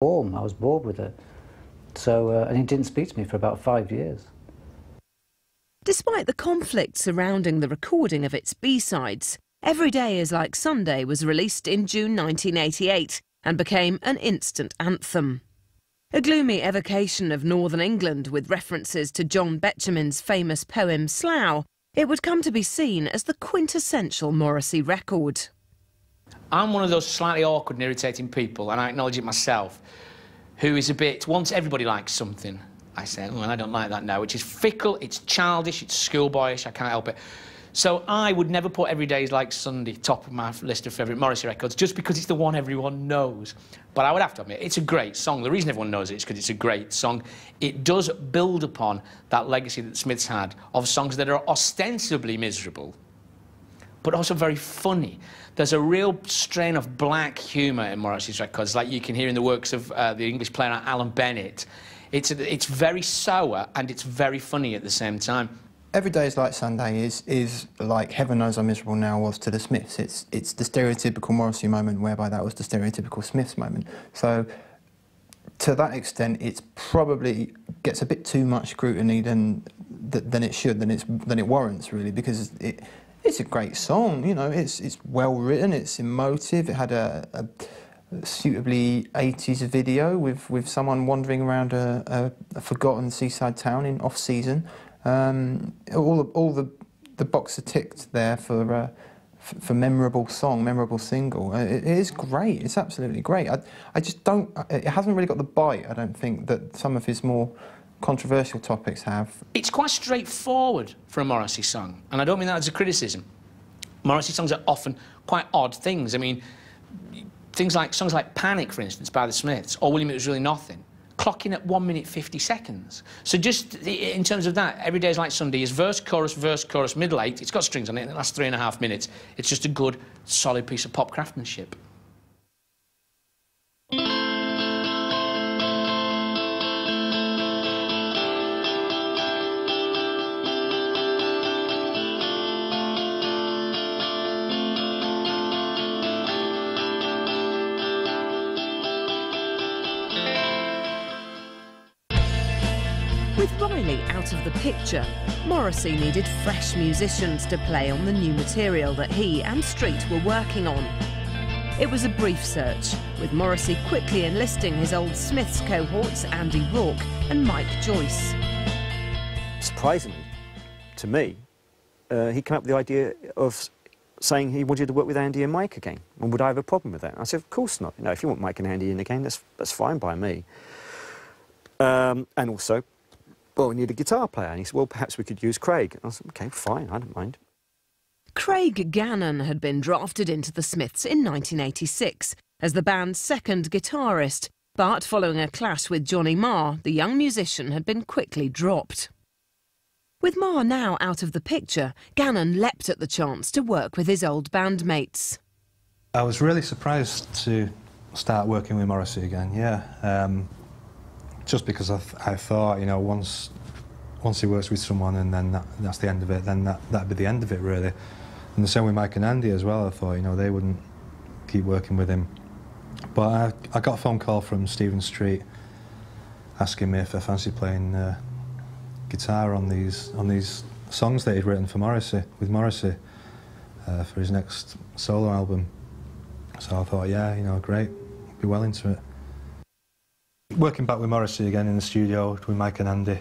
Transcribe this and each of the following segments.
warm. I was bored with it. So, and he didn't speak to me for about 5 years. Despite the conflict surrounding the recording of its B-sides, Every Day Is Like Sunday was released in June 1988 and became an instant anthem. A gloomy evocation of Northern England with references to John Betjeman's famous poem Slough, it would come to be seen as the quintessential Morrissey record. I'm one of those slightly awkward and irritating people, and I acknowledge it myself, who is a bit, once everybody likes something, I say, well, I don't like that now, which is fickle, it's childish, it's schoolboyish, I can't help it. So I would never put Every Day Is Like Sunday top of my list of favourite Morrissey records, just because it's the one everyone knows. But I would have to admit, it's a great song. The reason everyone knows it is because it's a great song. It does build upon that legacy that the Smiths had of songs that are ostensibly miserable, but also very funny. There's a real strain of black humour in Morrissey's records, like you can hear in the works of the English playwright Alan Bennett. It's very sour and it's very funny at the same time. Every Day Is Like Sunday is like Heaven Knows I'm Miserable Now was to the Smiths. It's the stereotypical Morrissey moment, whereby that was the stereotypical Smiths moment. So, to that extent, it's probably gets a bit too much scrutiny than it should, than it warrants, really, because it's a great song. You know, it's well written, it's emotive. It had a suitably 80s video with someone wandering around a forgotten seaside town in off-season. All the boxes are ticked there for memorable song, memorable single. It is great. It's absolutely great. I just don't. It hasn't really got the bite, I don't think, that some of his more controversial topics have. It's quite straightforward for a Morrissey song, and I don't mean that as a criticism. Morrissey songs are often quite odd things. I mean, songs like Panic, for instance, by the Smiths, or William It Was Really Nothing, clocking at 1 minute 50 seconds. So just in terms of that, Every Day Is Like Sunday is verse, chorus, middle eight. It's got strings on it, and it lasts 3.5 minutes. It's just a good, solid piece of pop craftsmanship. With Riley out of the picture, Morrissey needed fresh musicians to play on the new material that he and Street were working on. It was a brief search, with Morrissey quickly enlisting his old Smiths cohorts Andy Rourke and Mike Joyce. Surprisingly, to me, he came up with the idea of saying he wanted to work with Andy and Mike again. And would I have a problem with that? I said, of course not. You know, if you want Mike and Andy in again, that's fine by me. And also, well, we need a guitar player. And he said, well, perhaps we could use Craig. And I said, OK, fine, I don't mind. Craig Gannon had been drafted into the Smiths in 1986 as the band's second guitarist, but following a clash with Johnny Marr, the young musician had been quickly dropped. With Marr now out of the picture, Gannon leapt at the chance to work with his old bandmates. I was really surprised to start working with Morrissey again, yeah. Just because I thought, you know, once he works with someone and then that's the end of it, then that'd be the end of it, really. And the same with Mike and Andy as well. I thought, you know, they wouldn't keep working with him. But I got a phone call from Stephen Street asking me if I fancied playing guitar on these songs that he'd written for Morrissey, for his next solo album. So I thought, yeah, you know, great, be well into it. Working back with Morrissey again in the studio with Mike and Andy,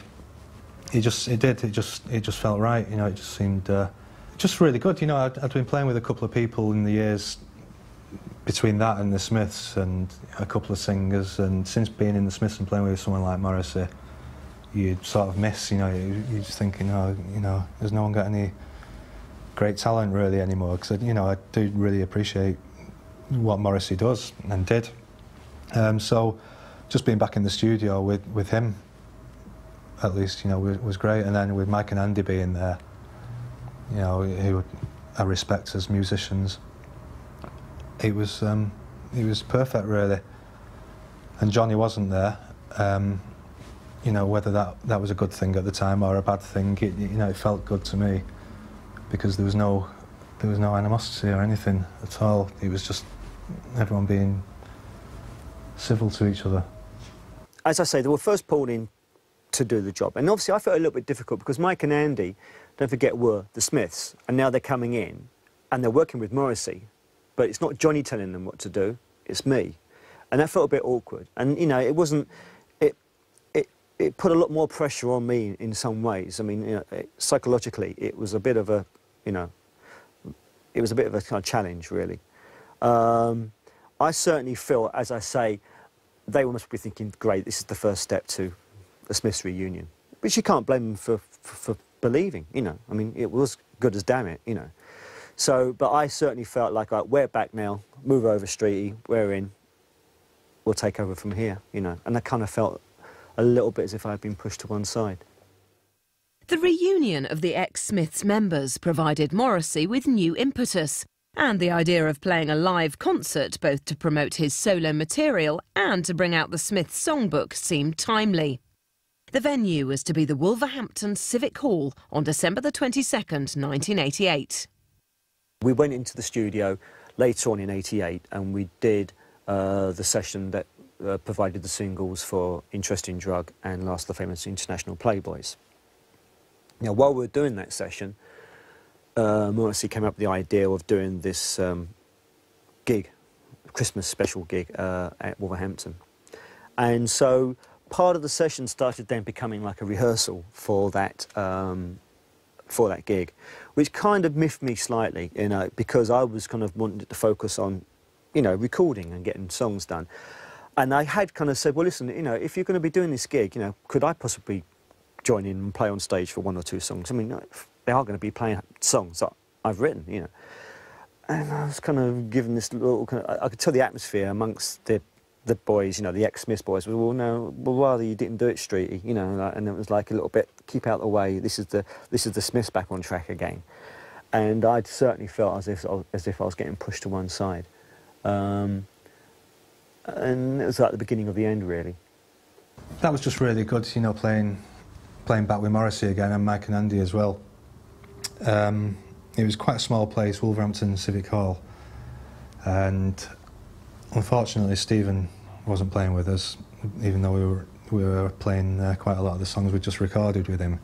it just felt right. You know, it just seemed just really good. You know, I'd been playing with a couple of people in the years between that and the Smiths, and a couple of singers. And since being in the Smiths and playing with someone like Morrissey, you sort of miss. You know, you're just thinking, oh, you know, there's no one got any great talent really anymore. Because you know, I do really appreciate what Morrissey does and did. So. Just being back in the studio with him, at least, you know, was great. And then with Mike and Andy being there, you know, who I respect as musicians, it was perfect, really. And Johnny wasn't there. You know, whether that was a good thing at the time or a bad thing, you know, it felt good to me because there was no animosity or anything at all. It was just everyone being civil to each other. As I say, they were first pulled in to do the job. And obviously I felt a little bit difficult because Mike and Andy, don't forget, were the Smiths. And now they're coming in and they're working with Morrissey. But it's not Johnny telling them what to do, it's me. And that felt a bit awkward. And, you know, it wasn't... It put a lot more pressure on me in some ways. I mean, you know, psychologically, it was a bit of a, you know, it was a bit of a kind of challenge, really. I certainly feel, as I say, they must be thinking, great, this is the first step to a Smiths reunion. Which you can't blame them for believing, you know. I mean, it was good as damn it, you know. So, but I certainly felt like, we're back now, move over, Streety, we're in, we'll take over from here, you know. And I kind of felt a little bit as if I'd been pushed to one side. The reunion of the ex-Smiths members provided Morrissey with new impetus, and the idea of playing a live concert both to promote his solo material and to bring out the Smiths songbook seemed timely. The venue was to be the Wolverhampton Civic Hall on December the 22nd, 1988. We went into the studio later on in '88 and we did the session that provided the singles for Interesting Drug and Last of the Famous International Playboys. Now, while we were doing that session, Morrissey came up with the idea of doing this gig, Christmas special gig at Wolverhampton. And so part of the session started then becoming like a rehearsal for that gig, which kind of miffed me slightly, you know, because I was kind of wanting to focus on, you know, recording and getting songs done. And I had kind of said, well, listen, you know, if you're going to be doing this gig, you know, could I possibly join in and play on stage for one or two songs? I mean, they are going to be playing songs that I've written, you know. And I was kind of given this little kind of, I could tell the atmosphere amongst the boys, you know, the ex-Smiths boys, was, well, no, well, rather you didn't do it, Streety, you know, and it was like a little bit, keep out the way, this is the Smiths back on track again. And I'd certainly felt as if I was getting pushed to one side. And it was like the beginning of the end, really. That was just really good, you know, playing back with Morrissey again and Mike and Andy as well. It was quite a small place, Wolverhampton Civic Hall, and unfortunately Stephen wasn't playing with us, even though we were playing quite a lot of the songs we just recorded with him.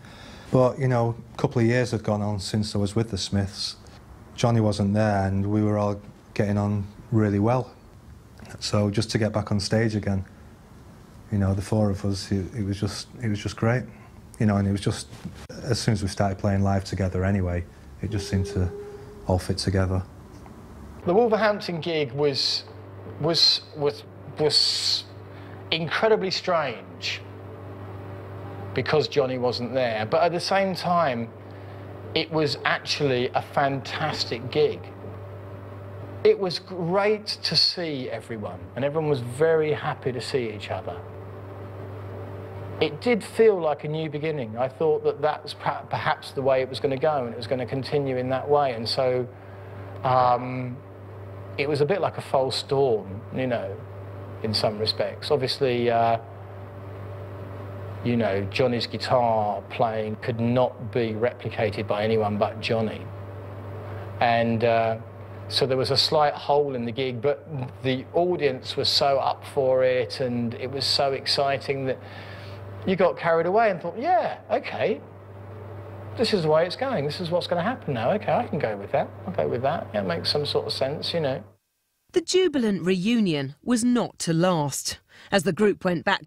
But, you know, a couple of years had gone on since I was with the Smiths. Johnny wasn't there and we were all getting on really well. So just to get back on stage again, you know, the four of us, it was just great, you know. And it was just, as soon as we started playing live together anyway, it just seemed to all fit together. The Wolverhampton gig was incredibly strange because Johnny wasn't there, but at the same time, it was actually a fantastic gig. It was great to see everyone, and everyone was very happy to see each other. It did feel like a new beginning. I thought that that was perhaps the way it was going to go, and it was going to continue in that way. And so it was a bit like a false dawn, you know, in some respects. Obviously, you know, Johnny's guitar playing could not be replicated by anyone but Johnny. And so there was a slight hole in the gig, but the audience was so up for it and it was so exciting that you got carried away and thought, yeah, okay, this is the way it's going. This is what's going to happen now. Okay, I can go with that. I'll go with that. Yeah, it makes some sort of sense, you know. The jubilant reunion was not to last, as the group went back